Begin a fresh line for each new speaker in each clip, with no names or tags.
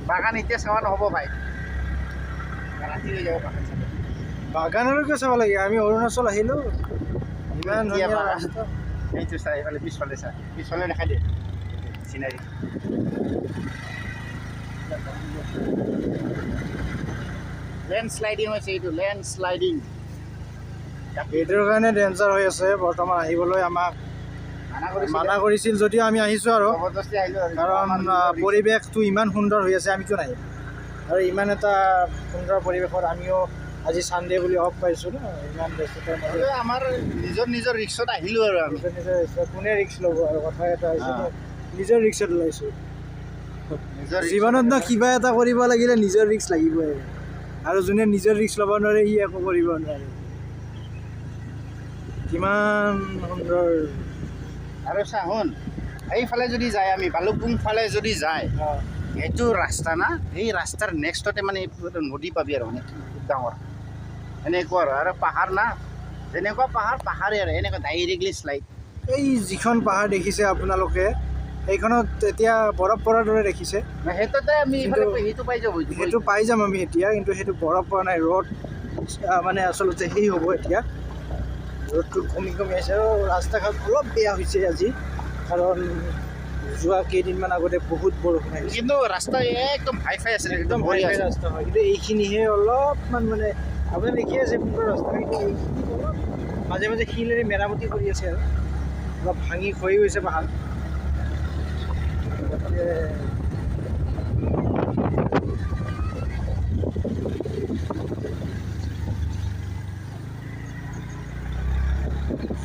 বাগান এতিয়া চাব নহ'ব ভাই ৰাতি হৈ যাব বাগান চাব
বাগানলৈকে চাব লাগে আমি অৰুণাচল আহিলোঁ ইমান ধুনীয়া ৰাস্তা
এইটো চাই এইফালে পিছফালে চা পিছফালে দেখাই দিয়ে চিনাৰী লেণ্ডশ্লাইডিং হৈছে এইটো লেণ্ডশ্লাইডিং
এইটোৰ কাৰণে ডেঞ্জাৰ হৈ আছে বৰ্তমান আহিবলৈ আমাক মানা কৰিছিল যদিও আমি আহিছোঁ আৰু
জবৰদস্তি আহিলোঁ
কাৰণ পৰিৱেশটো ইমান সুন্দৰ হৈ আছে আমি কিয় নাহিম আৰু ইমান এটা সুন্দৰ পৰিৱেশত আমিও আজি ছানডে বুলি অফ পাইছোঁ ন ইমান ব্যস্ততাৰ মাজত
আমাৰ নিজৰ ৰিক্সত আহিলোঁ আৰু আমি
নিজৰ কোনে ৰিক্স ল'ব আৰু কথা এটা হৈছে নিজৰ ৰিক্সত ওলাইছোঁ জীৱনত ন কিবা এটা কৰিব লাগিলে নিজৰ ৰিক্স লাগিবই আৰু যোনে নিজৰ ৰিক্স ল'ব নোৱাৰে সি একো কৰিব নোৱাৰে কিমান সুন্দৰ
আৰু চা শুন এইফালে যদি যায় আমি ভালুকপুং ফালে যদি যায় সেইটো ৰাস্তা না সেই ৰাস্তাৰ নেক্সটতে মানে নদী পাবি আৰু মানে খুব ডাঙৰ এনেকুৱা আৰু পাহাৰ না যেনেকুৱা পাহাৰেই আৰু এনেকুৱা ডাইৰেক্টলি শ্লাইড
এই যিখন পাহাৰ দেখিছে আপোনালোকে সেইখনত এতিয়া বৰফ পৰাৰ দৰে দেখিছে
সেইটোতে আমি সেইটো পাই যাব
সেইটো পাই যাম আমি এতিয়া কিন্তু সেইটো বৰফ পৰা নাই ৰ'দ মানে আচলতে সেই হ'ব এতিয়া ৰ'দটো কমি আছে আৰু ৰাস্তা ঘাট অলপ বেয়া হৈছে আজি কাৰণ যোৱা কেইদিনমান আগতে বহুত বৰষুণ আহিছে
কিন্তু ৰাস্তা একদম হাই ফাই আছিলে
একদম হাই ফাই ৰাস্তা হয় কিন্তু এইখিনিহে অলপমান মানে আপুনি দেখি আছে সুন্দৰ ৰাস্তা কিন্তু এইখিনি অলপ মাজে মাজে শিলেৰে মেৰামতি কৰি আছে আৰু অলপ ভাঙি খহি গৈছে পাহাৰ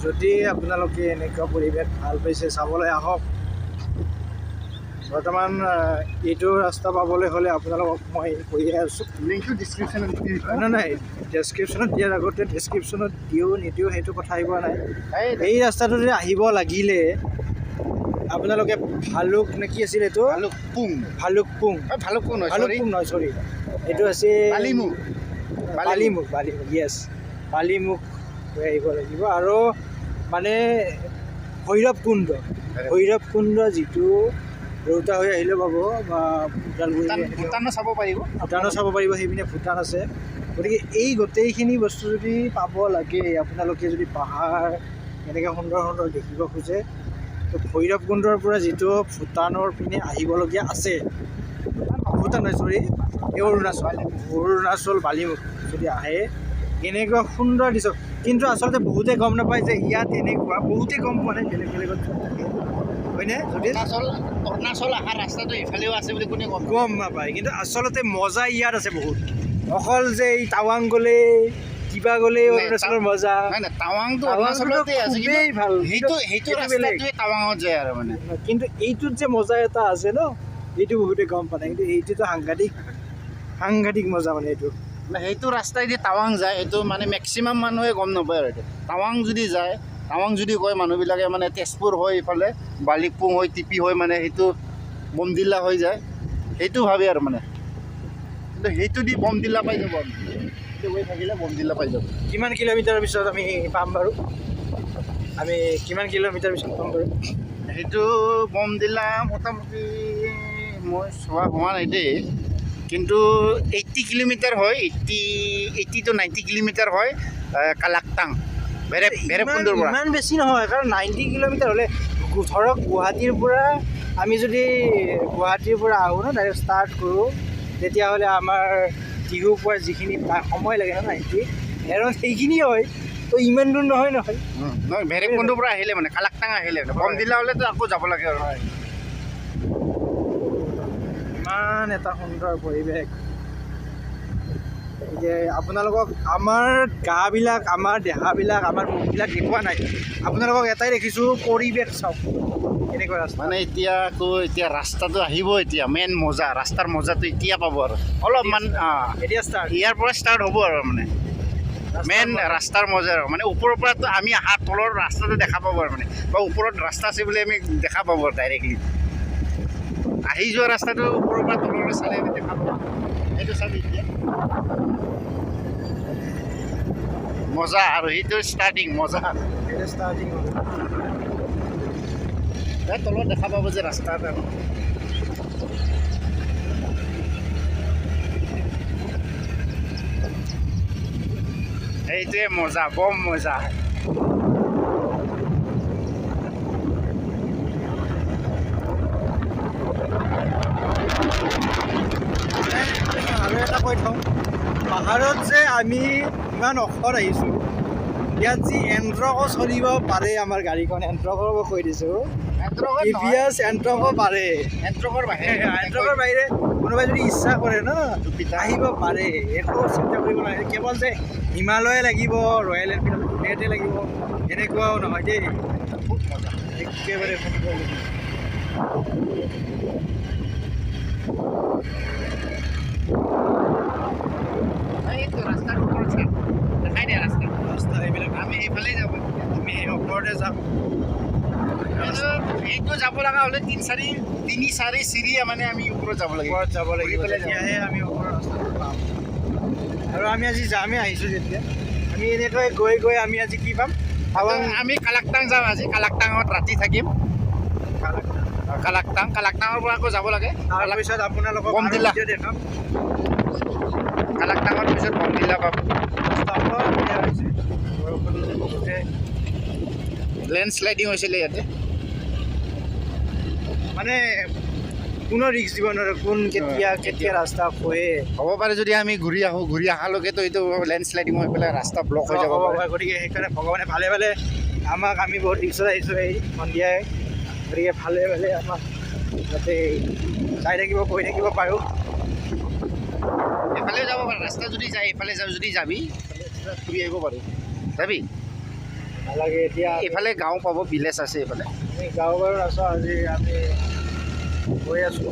যদি আপোনালোকে এনেকুৱা পৰিৱেশ ভাল পাইছে চাবলৈ আহক বৰ্তমান এইটো ৰাস্তা পাবলৈ হ'লে আপোনালোকক মই কৈয়ে আছোঁ
লিংকটো ডিছক্ৰিপশ্যনত
নাই ডেছক্ৰিপশ্যনত দিয়াৰ আগতে ডেছক্ৰিপশ্যনত দিওঁ নিদিওঁ সেইটো কথা আহিব নাই এই ৰাস্তাটোতে আহিব লাগিলে আপোনালোকে ভালুক নে কি আছিল এইটো ভালুকপুং নহয় চৰি এইটো আছে বালিমুখ য়েছ বালিমুখ হৈ আহিব লাগিব আৰু মানে ভৈৰৱকুণ্ড যিটো ৰৌতা হৈ আহিলে পাব বা
ভূটানো চাব
পাৰিব সেইপিনে ভূটান আছে গতিকে এই গোটেইখিনি বস্তু যদি পাব লাগে আপোনালোকে যদি পাহাৰ এনেকৈ সুন্দৰ সুন্দৰ দেখিব খোজে তো ভৈৰৱকুণ্ডৰ পৰা যিটো ভূটানৰ পিনে আহিবলগীয়া আছে ভূটান নহয় চৰি এই অৰুণাচল বালিমুখ যদি আহে এনেকুৱা সুন্দৰ দৃশ্য কিন্তু আচলতে বহুতে গম নাপায় যে ইয়াত এনেকুৱা বহুতে গম পোৱা নাই বেলেগত থাকে হয়নে যদি
অৰুণাচল অহা ৰাস্তাটো ইফালেও আছে বুলি কোনে
গম নাপায় কিন্তু আচলতে মজা ইয়াত আছে বহুত অকল যে এই টাৱাং গ'লে কিবা গ'লে অৰুণাচলৰ মজা
টাৱাংটো
খুবেই ভাল
সেইটো ৰাস্তাটোৱে টাৱাঙত যায় আৰু মানে
কিন্তু এইটোত যে মজা এটা আছে ন এইটো বহুতে গম পোৱা নাই কিন্তু এইটোতো সাংঘাতিক মজা মানে এইটো
সেইটো ৰাস্তাইদি টাৱাং যায় সেইটো মানে মেক্সিমাম মানুহে গম নাপায় আৰু এইটো টাৱাং যদি যায় টাৱাং যদি কয় মানুহবিলাকে মানে তেজপুৰ হৈ ইফালে বালিকপুং হৈ টিপি হৈ মানে সেইটো বমদিল্লা হৈ যায় সেইটো ভাবে আৰু মানে কিন্তু সেইটো দি বমদিল্লা পাই যাব আমি সেইটো গৈ থাকিলে বমদিল্লা পাই যাব
কিমান কিলোমিটাৰৰ পিছত আমি পাম বাৰু
সেইটো বমদিল্লা মোটামুটি মই চোৱা হোৱা নাই দেই কিন্তু 80 কিলোমিটাৰ হয় 80 to 90 কিলোমিটাৰ হয় কালাকটাং ভৈৰৱকুণ্ডৰ পৰা
ইমান বেছি নহয় কাৰণ 90 কিলোমিটাৰ হ'লে ধৰক গুৱাহাটীৰ পৰা আমি যদি গুৱাহাটীৰ পৰা আহোঁ ন ডাইৰেক্ট ষ্টাৰ্ট কৰোঁ তেতিয়াহ'লে আমাৰ টিহু পোৱাৰ যিখিনি সময় লাগে ন 90 আৰু সেইখিনি হয় তো ইমান দূৰ নহয়
ভৈৰৱকুণ্ডৰ পৰা আহিলে মানে কালাকটাং আহিলে বমদিল্লা হ'লেতো আকৌ যাব লাগে আৰু
ইমান এটা সুন্দৰ পৰিৱেশ যে আপোনালোকক আমাৰ গাবিলাক আমাৰ দেহাবিলাক আমাৰ মুখবিলাক দেখুওৱা নাই আপোনালোকক এটাই দেখিছোঁ পৰিৱেশ চাওক এনেকুৱা ৰাস্তা
মানে এতিয়া ৰাস্তাটো আহিব এতিয়া মেইন মজা ৰাস্তাৰ মজাটো এতিয়া পাব আৰু অলপমান
এতিয়া ষ্টাৰ্ট
ইয়াৰ পৰা ষ্টাৰ্ট হ'ব আৰু মানে মেইন ৰাস্তাৰ মজা আৰু মানে ওপৰৰ পৰাতো আমি অহাৰ তলৰ ৰাস্তাটো দেখা পাব আৰু মানে বা ওপৰত ৰাস্তা আছে বুলি আমি দেখা পাব আৰু ডাইৰেক্টলি আহি যোৱা ৰাস্তাটো ওপৰৰ পৰা তললৈ চালে আমি দেখা পাব সেইটো চাবি এতিয়া মজা আৰু সেইটো ষ্টাৰ্টিং মজা তলত দেখা পাব যে ৰাস্তা এটা এইটোৱে মজা, বম মজা।
আৰু এটা কৈ থওঁ, পাহাৰত যে আমি ইমান অখত আহিছোঁ, ইয়াত যি এণ্ট্ৰকো চলিব পাৰে আমাৰ গাড়ীখন, এণ্ট্ৰকৰ কৈ দিছোঁ, টিভিএছ এণ্ট্ৰকো পাৰে।
এণ্ট্ৰকৰ
এণ্ট্ৰকৰ বাহিৰে কোনোবাই যদি ইচ্ছা কৰে ন আহিব পাৰে, একো চিন্তা কৰিব নালাগে। কেৱল যে হিমালয়ে লাগিব, ৰয়েল এনফিল্ড বুলেটে লাগিব এনেকুৱাও নহয় দেই, খুব মজা, একেবাৰে সুন্দৰ।
এইটো ৰাস্তাৰ ওপৰত চাম, দেখাই দিয়া ৰাস্তা।
ৰাস্তা এইবিলাক
আমি এইফালেই যাব,
আমি ওপৰতে যাম।
এইটো যাব লগা হ'লে তিনি চাৰি চিৰি মানে আমি ওপৰত যাব লাগিব।
ওপৰত যাব লাগিব,
ঘূৰি পেলাই যাম।
তেতিয়াহে আমি ওপৰৰ ৰাস্তাটো পাম। আৰু আমি আজি যামেই আহিছোঁ যেতিয়া, আমি এনেকৈ গৈ গৈ আমি আজি কি পাম? টাৱাং।
আমি কালাকটাং যাম আজি, কালাকটাঙত ৰাতি থাকিম। কালাকটাঙৰ পৰা আকৌ যাব লাগে।
তাৰপিছত আপোনালোকক
বমদিলা।
ভিডিঅ' দেখাম।
কালাকটাঙৰ পিছত বমদিলা পাব।
ৰাস্তা বেয়া হৈছে, বৰষুণ বহুতে
লেণ্ডশ্লাইডিং হৈছিলে ইয়াতে।
মানে কোনো ৰিক্স দিব নোৱাৰে, কোন কেতিয়া ৰাস্তা খোৱে
হ'ব পাৰে যদি আমি ঘূৰি আহোঁ, ঘূৰি অহালৈকেতো এইটো লেণ্ডশ্লাইডিং হৈ পেলাই ৰাস্তা ব্লক হৈ যাব পাৰে।
গতিকে সেইকাৰণে ভগৱানে ভালে ভালে আমাক, আমি বহুত ৰিক্সত আহিছোঁ এই সন্ধিয়াই, গতিকে ভালে ভালে আমাক যাতে চাই থাকিব, কৈ থাকিব পাৰোঁ।
এফালে যাব পাৰে, ৰাস্তা যদি যায় এইফালে যদি যাবি ফুৰি আহিব পাৰোঁ। যাবি
নালাগে এতিয়া
এইফালে গাঁও পাব, ভিলেজ আছে এইফালে।
আমি গাঁও বাৰু আছোঁ, আজি আমি গৈ আছোঁ।